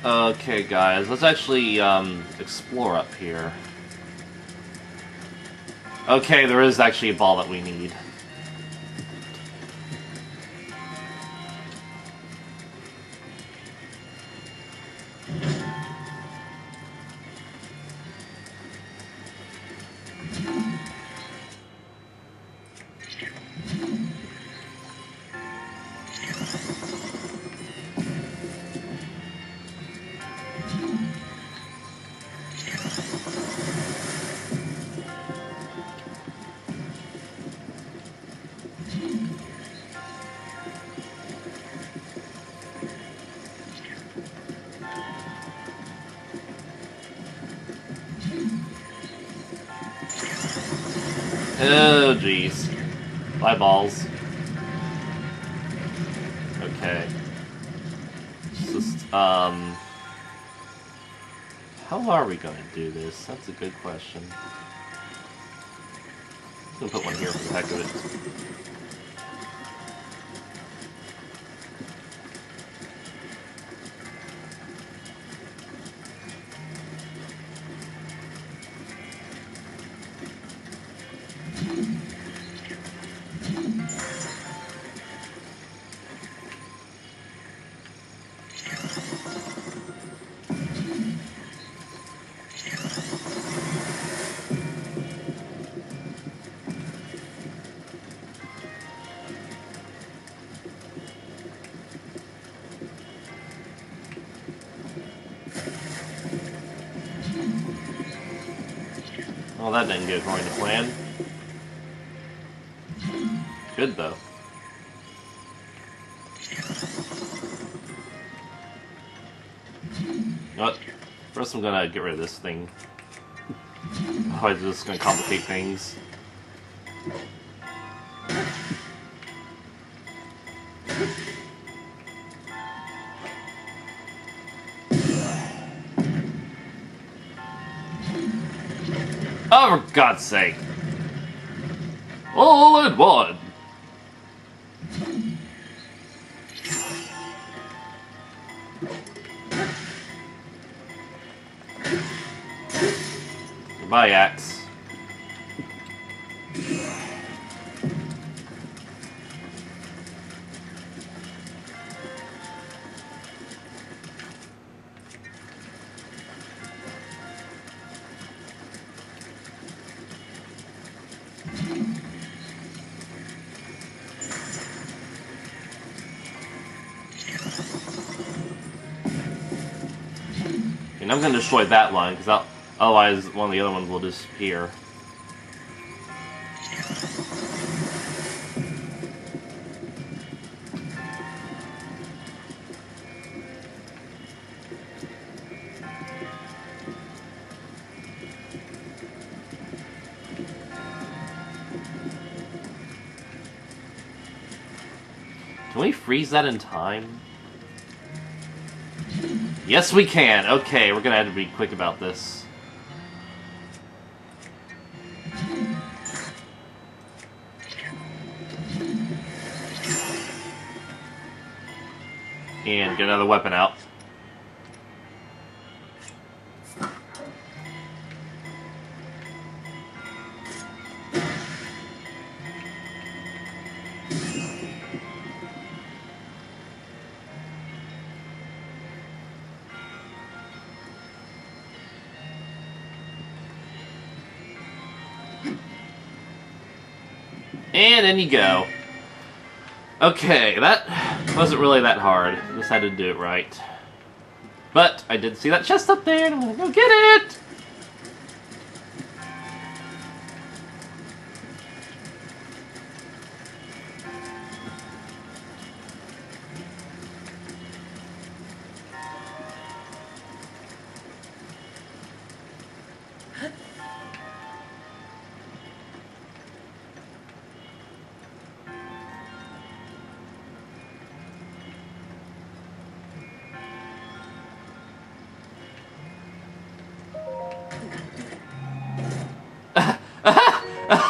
Okay, guys, let's actually, explore up here. Okay, there is actually a ball that we need. Oh, jeez. Bye, balls. Okay. Just, how are we gonna do this? That's a good question. I'm gonna put one here for the heck of it. Well, that didn't go according to plan. Good, though. You know what? First I'm gonna get rid of this thing. Otherwise it's just gonna complicate things. Oh, for God's sake! All in one! Goodbye, axe. And I'm gonna destroy that one, because otherwise one of the other ones will disappear. Can we freeze that in time? Yes, we can! Okay, we're gonna have to be quick about this. And get another weapon out. And in you go. Okay, that wasn't really that hard. Just had to do it right. But I did see that chest up there, and I'm gonna go get it!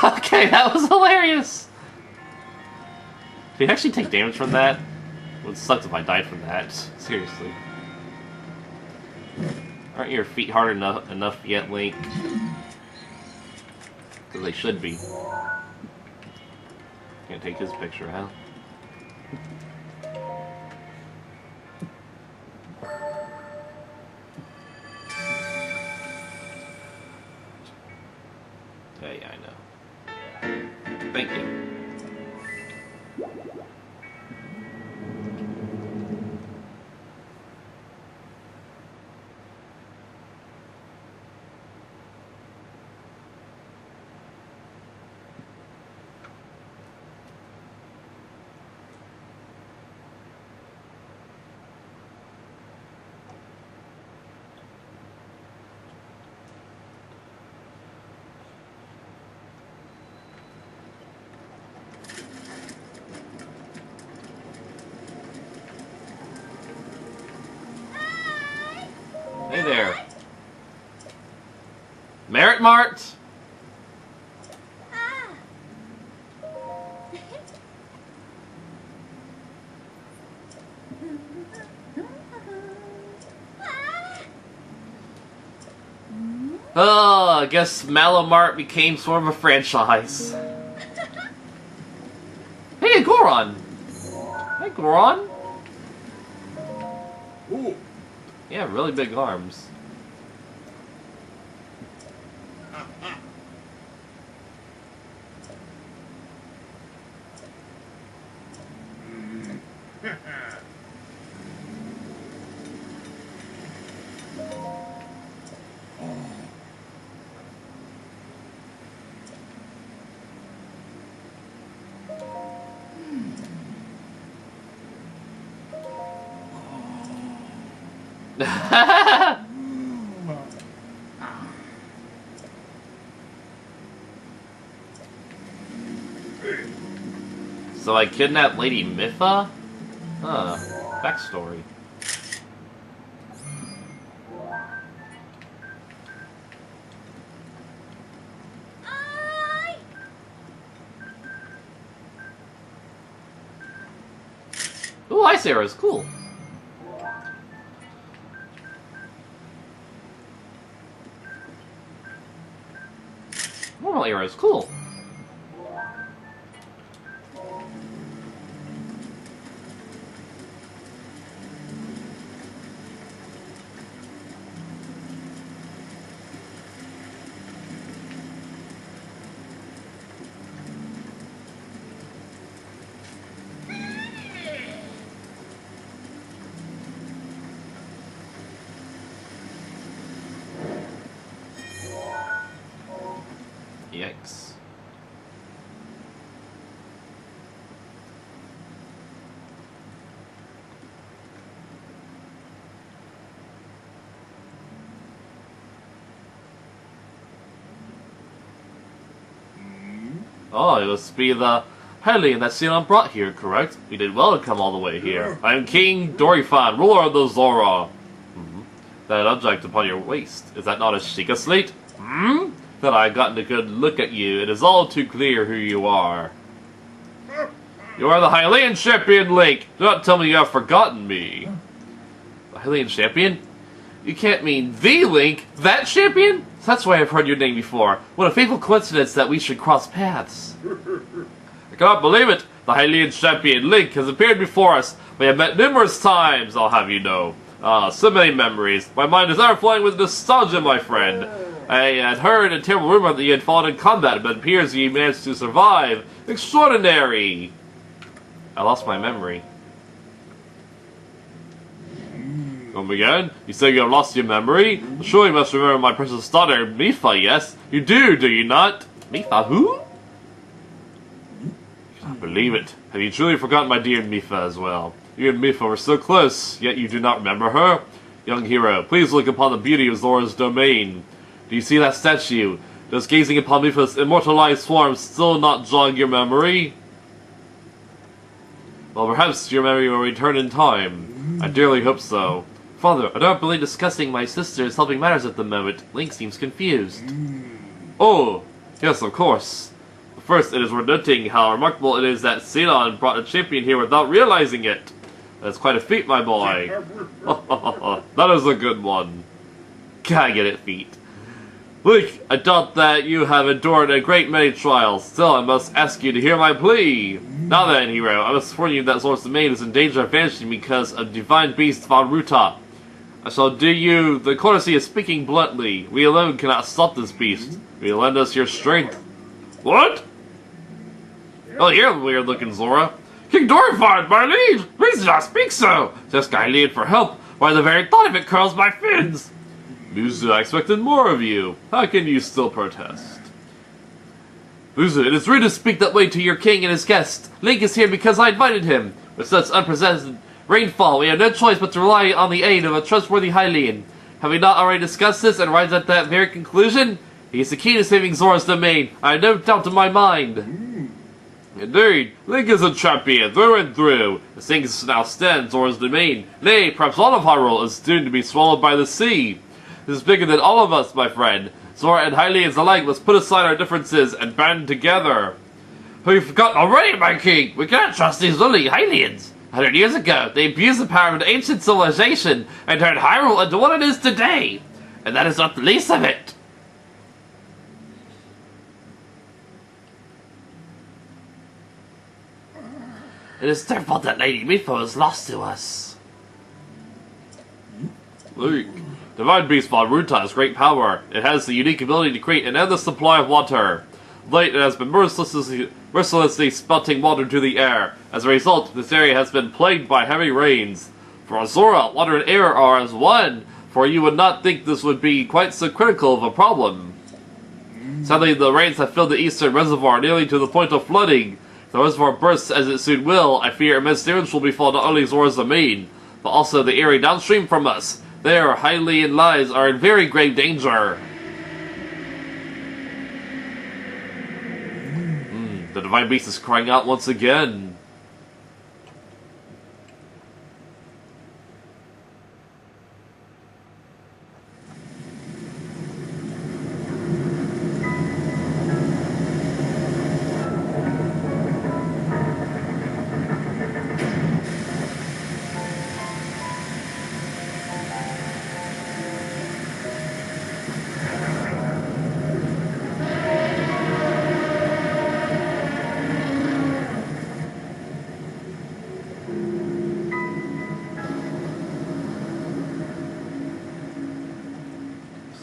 Okay, that was hilarious! Did you actually take damage from that? It would suck if I died from that. Seriously. Aren't your feet hard enough yet, Link? Because they should be. Can't take his picture out. Yeah, I know. Thank you. Hey there. Merit Mart? Oh, I guess Mallow Mart became sort of a franchise. Hey, Goron! Hey, Goron! Ooh. Yeah, really big arms. So I kidnapped Lady Mipha? Huh. Backstory. Ooh, Ice Arrows, cool. Normal arrows, cool. Yikes. Oh, it must be the Helene that Ceylon brought here, correct? We did well to come all the way here. I am King Dorifan, ruler of the Zora. That object upon your waist, is that not a Sheikah slate? That I have gotten a good look at you, it is all too clear who you are. You are the Hylian champion, Link! Do not tell me you have forgotten me. The Hylian champion? You can't mean the Link? That champion? That's why I've heard your name before. What a fateful coincidence that we should cross paths. I cannot believe it! The Hylian champion, Link, has appeared before us. We have met numerous times, I'll have you know. So many memories. My mind is overflowing with nostalgia, my friend. I had heard a terrible rumor that you had fallen in combat, but it appears you managed to survive. Extraordinary! I lost my memory. Come again? You say you have lost your memory? Surely you must remember my precious daughter, Mipha, yes? You do you not? Mipha, who? I cannot believe it. Have you truly forgotten my dear Mipha as well? You and Mipha were so close, yet you do not remember her? Young hero, please look upon the beauty of Zora's domain. Do you see that statue? Does gazing upon Mipha's immortalized form still not jog your memory? Well, perhaps your memory will return in time. I dearly hope so. Father, I don't believe discussing my sister is helping matters at the moment. Link seems confused. Oh, yes, of course. First, it is worth noting how remarkable it is that Ceylon brought a champion here without realizing it. That's quite a feat, my boy. That is a good one. Gotta get it, feet. Link, I doubt that you have endured a great many trials. Still, I must ask you to hear my plea. Now then, hero, I must warn you that Zora's domain is in danger of vanishing because of divine beast Von Ruta. I shall do you the courtesy of speaking bluntly. We alone cannot stop this beast. Will you lend us your strength? What? Oh, you're weird-looking Zora. King Dorifon, my liege! Please do not speak so! Just I need for help, why the very thought of it curls my fins! Muzu, I expected more of you. How can you still protest? Muzu, it is rude to speak that way to your king and his guest. Link is here because I invited him. With such unprecedented rainfall, we have no choice but to rely on the aid of a trustworthy Hylian. Have we not already discussed this and arrived at that very conclusion? He is the key to saving Zora's domain. I have no doubt in my mind. Indeed, Link is a champion through and through. As things now stand, Zora's domain, nay, perhaps all of Hyrule, is doomed to be swallowed by the sea. This is bigger than all of us, my friend. Zora and Hylians alike must put aside our differences and band together. Have you forgotten already, my king? We cannot trust these lily Hylians. 100 years ago, they abused the power of an ancient civilization and turned Hyrule into what it is today. And that is not the least of it. It is their fault that Lady Mipho was lost to us. Luke. Divine Beast Von Ruta has great power. It has the unique ability to create an endless supply of water. Of late, it has been mercilessly spouting water to the air. As a result, this area has been plagued by heavy rains. For Zora, water and air are as one, for you would not think this would be quite so critical of a problem. Sadly, the rains have filled the eastern reservoir nearly to the point of flooding. If the reservoir bursts as it soon will, I fear immense damage will befall not only Zora's domain, but also the area downstream from us. Their Hylian lives are in very grave danger. The Divine Beast is crying out once again.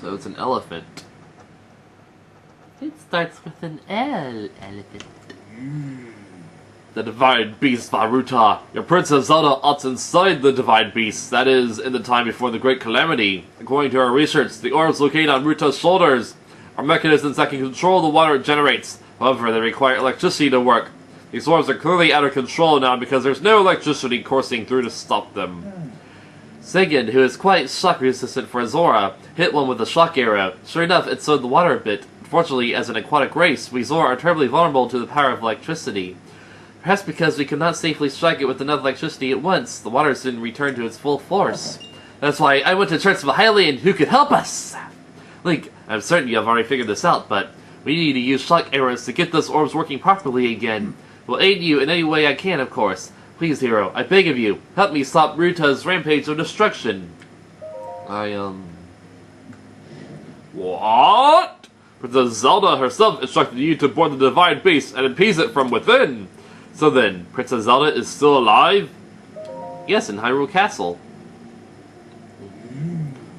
So it's an elephant. It starts with an L, elephant. The Divine Beast Von Ruta. Your Princess Zelda ought inside the Divine Beast, that is, in the time before the Great Calamity. According to our research, the orbs located on Ruta's shoulders are mechanisms that can control the water it generates. However, they require electricity to work. These orbs are clearly out of control now because there's no electricity coursing through to stop them. Sagan, who is quite shock resistant for Zora, hit one with a shock arrow. Sure enough, it slowed the water a bit. Unfortunately, as an aquatic race, we Zora are terribly vulnerable to the power of electricity. Perhaps because we could not safely strike it with enough electricity at once, the water soon returned to its full force. That's why I went to search for Hylian who could help us! Link, I'm certain you have already figured this out, but we need to use shock arrows to get those orbs working properly again. We'll aid you in any way I can, of course. Please, hero, I beg of you, help me stop Ruta's rampage of destruction. What? Princess Zelda herself instructed you to board the Divine Beast and appease it from within. So then, Princess Zelda is still alive? Yes, in Hyrule Castle.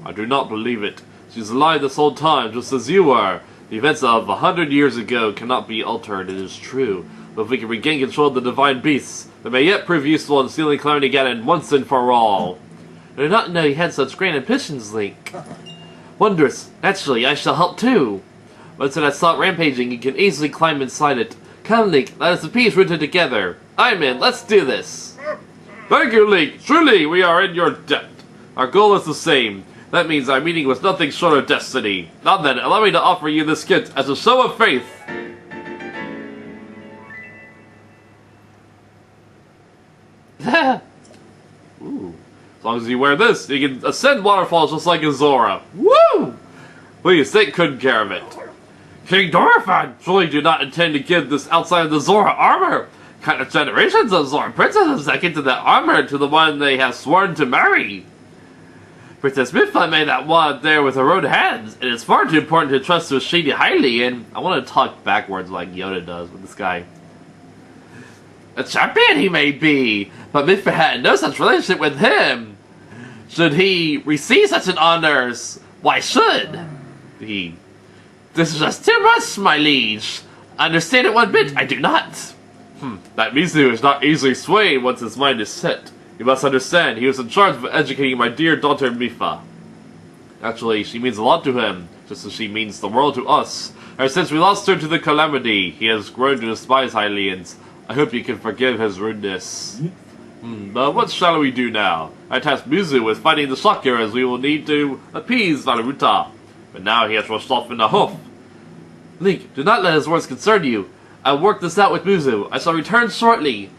I do not believe it. She's alive this whole time, just as you are. The events of 100 years ago cannot be altered, it is true. But if we can regain control of the Divine Beasts, they may yet prove useful in sealing Calamity Ganon once and for all. I did not know you had such grand ambitions, Link. Wondrous. Naturally, I shall help too. Once it has stopped rampaging, you can easily climb inside it. Come, Link, let us appease Ruta together. I'm in, let's do this. Thank you, Link. Truly, we are in your debt. Our goal is the same. That means our meeting was nothing short of destiny. Now then, allow me to offer you this gift as a show of faith. Ooh. As long as you wear this, you can ascend waterfalls just like a Zora. Woo! Please, take good care of it. King Dorifon surely do not intend to give this outside of the Zora armor. Countless generations of Zora princesses that get to that armor to the one they have sworn to marry. Princess Mifa made that wand there with her own hands, and it's far too important to trust to a shady Hylian. I want to talk backwards like Yoda does with this guy. A champion he may be, but Mifa had no such relationship with him. Should he receive such an honor, why should he? This is just too much, my liege. Understand it one bit, I do not. That Mizu is not easily swayed once his mind is set. You must understand, he was in charge of educating my dear daughter Mifa. Actually, she means a lot to him, just as she means the world to us. Ever since we lost her to the calamity, he has grown to despise Hylians. I hope you can forgive his rudeness. But what shall we do now? I tasked Mizu with fighting the Shocker as we will need to appease Valeruta. But now he has rushed off in a hoof. Link, do not let his words concern you. I'll work this out with Mizu. I shall return shortly.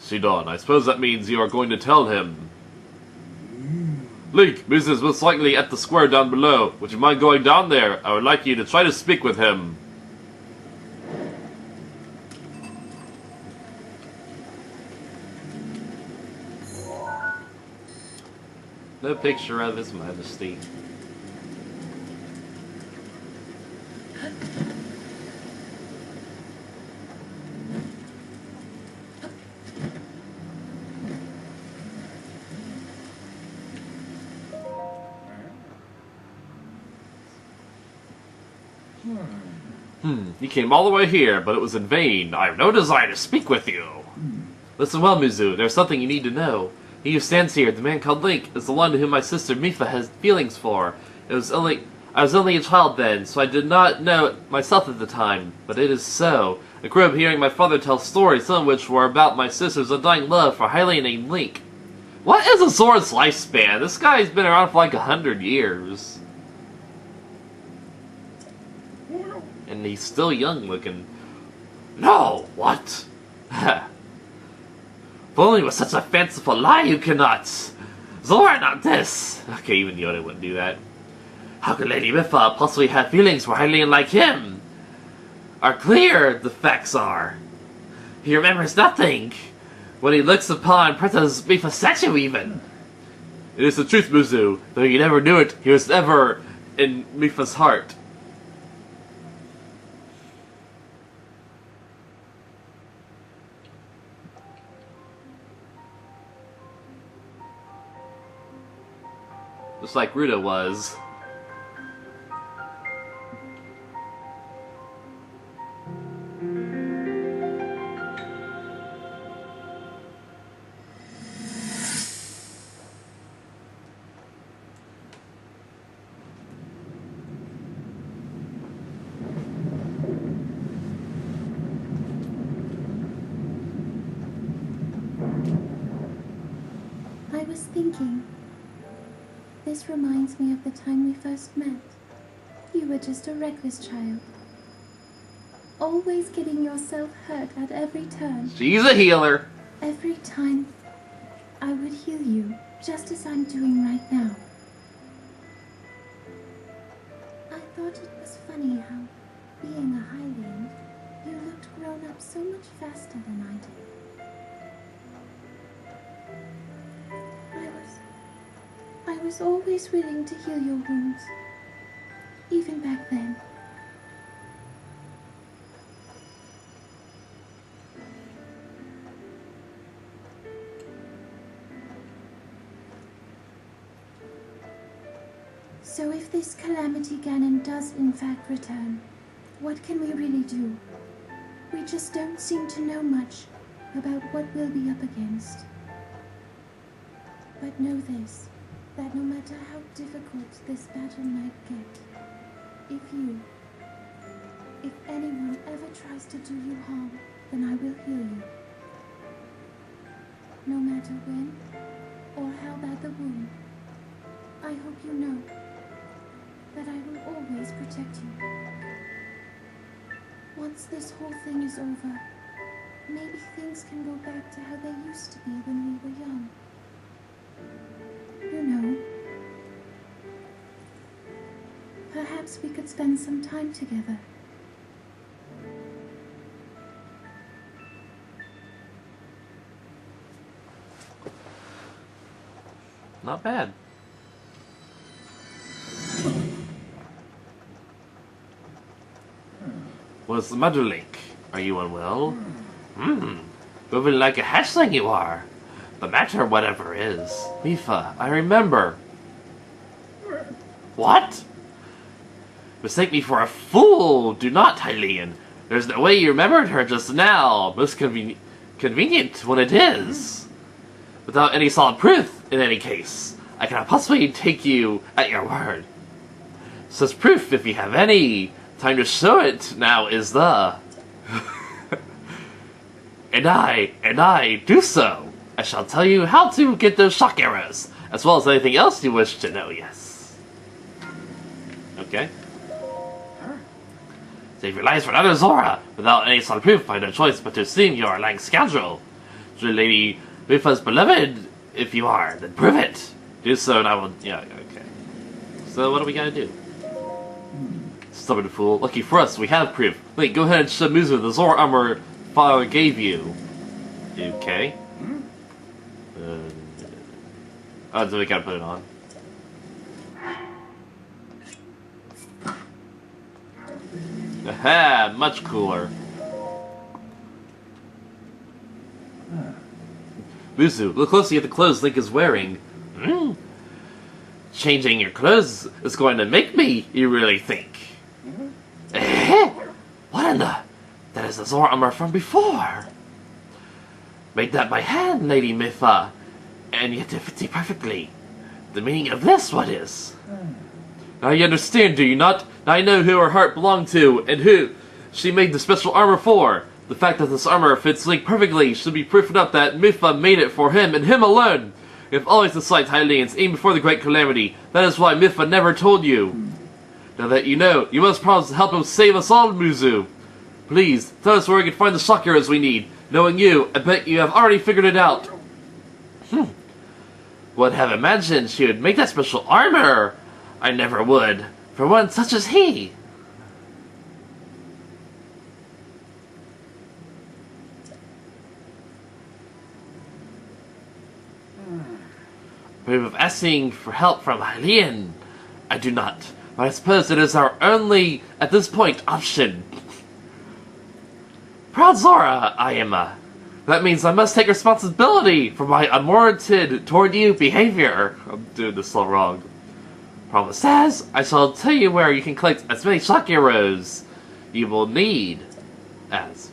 Shidon, I suppose that means you are going to tell him. Link, Mizu is most likely at the square down below. Would you mind going down there? I would like you to try to speak with him. No picture of His Majesty. You came all the way here, but it was in vain. I have no desire to speak with you. Listen well, Mizu. There's something you need to know. He who stands here, the man called Link, is the one whom my sister Mifa has feelings for. I was only a child then, so I did not know it myself at the time. But it is so. I grew up hearing my father tell stories, some of which were about my sister's undying love for a Hylian named Link. What is a Zora's lifespan? This guy's been around for like 100 years. And he's still young looking. No, what? If only it was such a fanciful lie you cannot. Zora, not this. Okay, even Yoda wouldn't do that. How could Lady Mifa possibly have feelings for a Hylian like him? Are clear, the facts are. He remembers nothing. When he looks upon Princess Mifa's statue even. It is the truth, Mizu. Though you never knew it, he was ever in Mifa's heart. Just like Ruta was. I was thinking. This reminds me of the time we first met. You were just a reckless child. Always getting yourself hurt at every turn. She's a healer. Every time I would heal you, just as I'm doing right now. I thought it was funny how, being a Hylian, you looked grown up so much faster than I did. I was always willing to heal your wounds, even back then. So if this calamity Ganon does in fact return, what can we really do? We just don't seem to know much about what we'll be up against. But know this. That no matter how difficult this battle might get, if anyone ever tries to do you harm, then I will heal you. No matter when or how bad the wound, I hope you know that I will always protect you. Once this whole thing is over, maybe things can go back to how they used to be when we were young. You know, perhaps we could spend some time together. Not bad. What's the matter, Link? Are you unwell? Moving like a hatchling you are. The matter, whatever is. Mipha, I remember. What? Mistake me for a fool. Do not, Hylian. There's no way you remembered her just now. Most convenient when it is. Without any solid proof, in any case. I cannot possibly take you at your word. Such proof, if you have any. Time to show it now is the... and I do so. I shall tell you how to get those shock arrows, as well as anything else you wish to know, yes. Okay. Save your lives for another Zora. Without any solid proof, I have no choice but to assume you are a lying scoundrel. Your Lady Mipha's beloved, if you are, then prove it. Do so and I will... Yeah, okay. So what do we gotta do? Stubborn fool. Lucky for us, we have proof. Wait, go ahead and show Muzu the Zora armor father gave you. Okay. Oh, so we gotta put it on. Aha! Much cooler. Muzu, look closely at the clothes Link is wearing. Changing your clothes is going to make me, you really think? What in the... That is the Zora armor from before. Made that by hand, Lady Mipha. And yet it fits you perfectly. The meaning of this, what is? Now you understand, do you not? Now I know who her heart belonged to, and who she made the special armor for. The fact that this armor fits Link perfectly should be proof enough that Mipha made it for him, and him alone. If always disliked Hylians, even before the Great Calamity. That is why Mipha never told you. Now that you know, you must promise to help him save us all, Muzu. Please, tell us where we can find the shock arrows we need. Knowing you, I bet you have already figured it out. Would have imagined she would make that special armor. I never would. For one such as he. Brave of asking for help from Hylian. I do not. But I suppose it is our only, at this point, option. Proud Zora, I am That means I must take responsibility for my unwarranted toward you behavior. I'm doing this so wrong. Problem says, I shall tell you where you can collect as many shock arrows you will need as.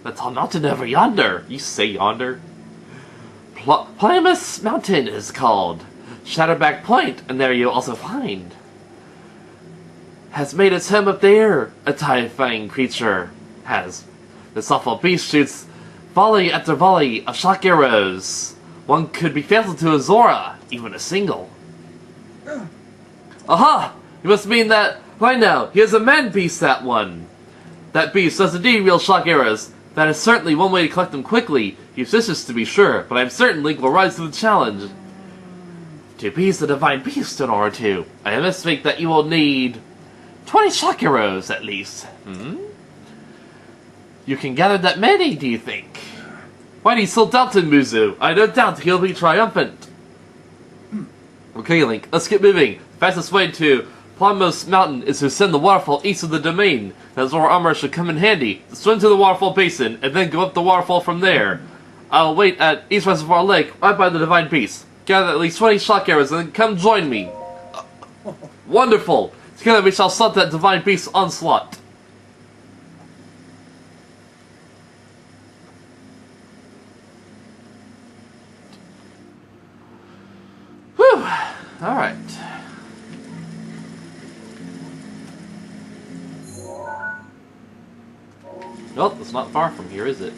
The tall mountain over yonder. You say yonder? Plymouth Mountain is called. Shadowback Point, and there you'll also find. Has made its home up there. A terrifying creature has. This awful beast shoots volley after volley of shock arrows. One could be fatal to a Zora, even a single. Aha! You must mean that right now. He is a man beast, that one. That beast does indeed wield shock arrows. That is certainly one way to collect them quickly. He's vicious to be sure, but I'm certain Link will rise to the challenge. To beat the divine beast in order to, I must think that you will need 20 shock arrows at least. You can gather that many, do you think? Why do you still doubt him, Muzu? I don't doubt he'll be triumphant. Okay, Link, let's get moving. The fastest way to Plymouth Mountain is to send the waterfall east of the domain. That Zora armor should come in handy. Swim to the waterfall basin, and then go up the waterfall from there. I'll wait at East Reservoir Lake, right by the divine beast. Gather at least 20 shock arrows, and then come join me. Wonderful! Together we shall stop that divine beast's onslaught. Whew! Alright. Well, it's not far from here, is it?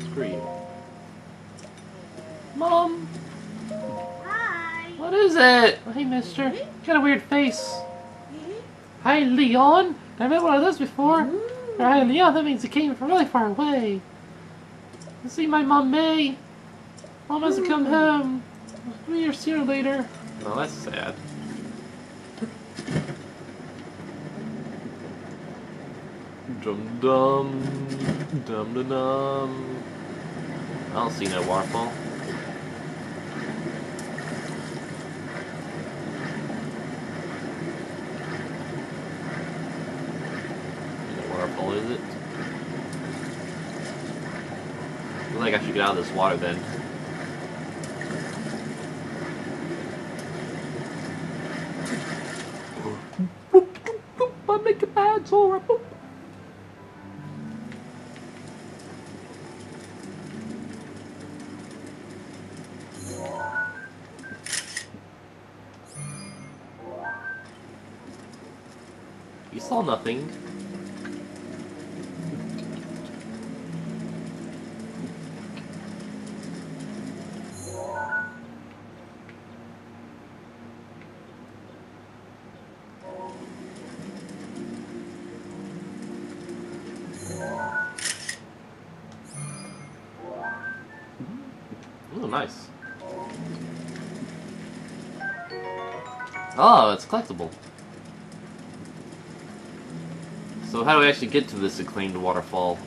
Screw you. Mom! Hi. What is it? Hey, mister. You got a weird face. Hi, Leon. I met one of those before. Hi, Leon. That means it came from really far away. You see my mom, May? Mom hasn't come home. We'll see her later. Oh, that's sad. Dum dum. Dum dum dum. I don't see no waterfall. No waterfall, is it? I feel like I should get out of this water then. I make a bad Zora. Boop. You saw nothing. Oh, nice. Oh, it's collectible. So how do we actually get to this acclaimed waterfall?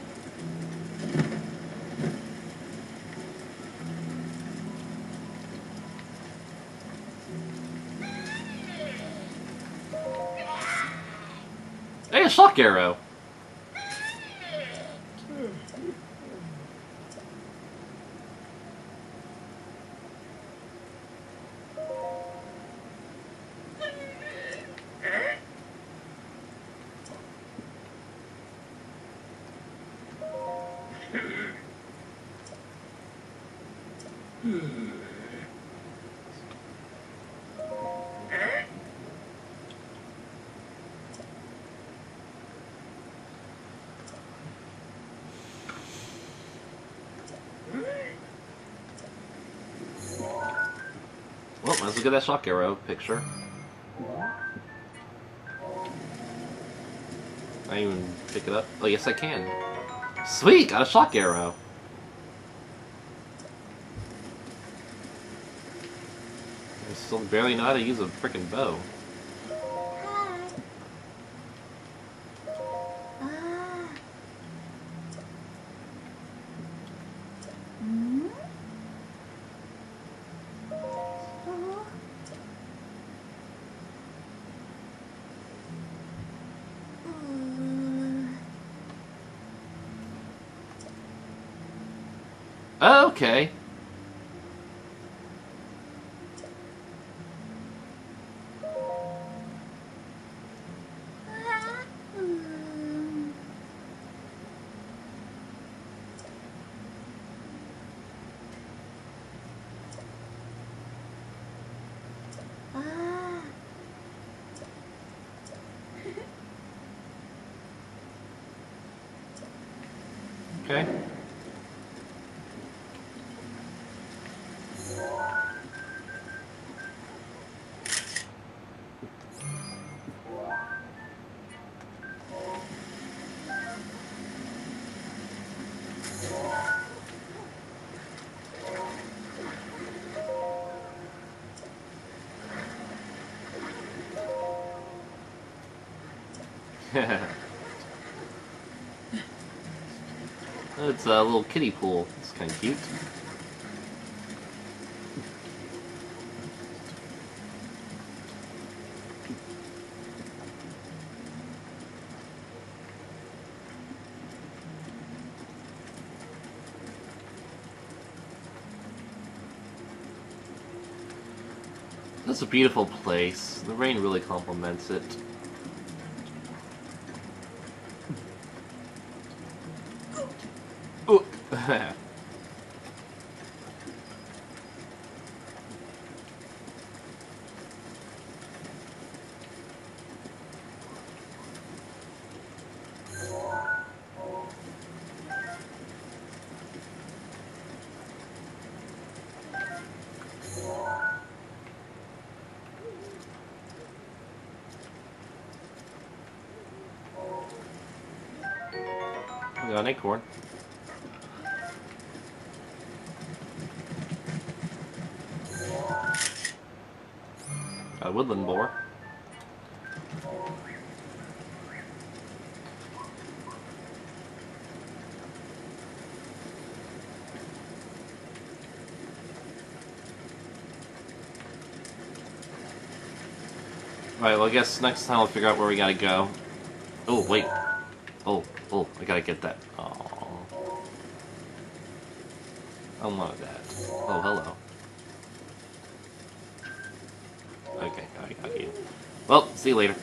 Hey, a shock arrow! Well, let's look at that shock arrow picture. Can I even pick it up? Oh, yes I can. Sweet! Got a shock arrow! I still barely know how to use a freaking bow. Hi. Ah. Hmm? Oh. Okay. Ah. Okay. It's a little kiddie pool. It's kind of cute. That's a beautiful place. The rain really complements it. Ooh. We got an acorn. A woodland boar. Right, well I guess next time we'll figure out where we gotta go. Oh, wait. Oh, I gotta get that. Oh, I wanted that. Oh, hello. Okay, I got you. Well, see you later.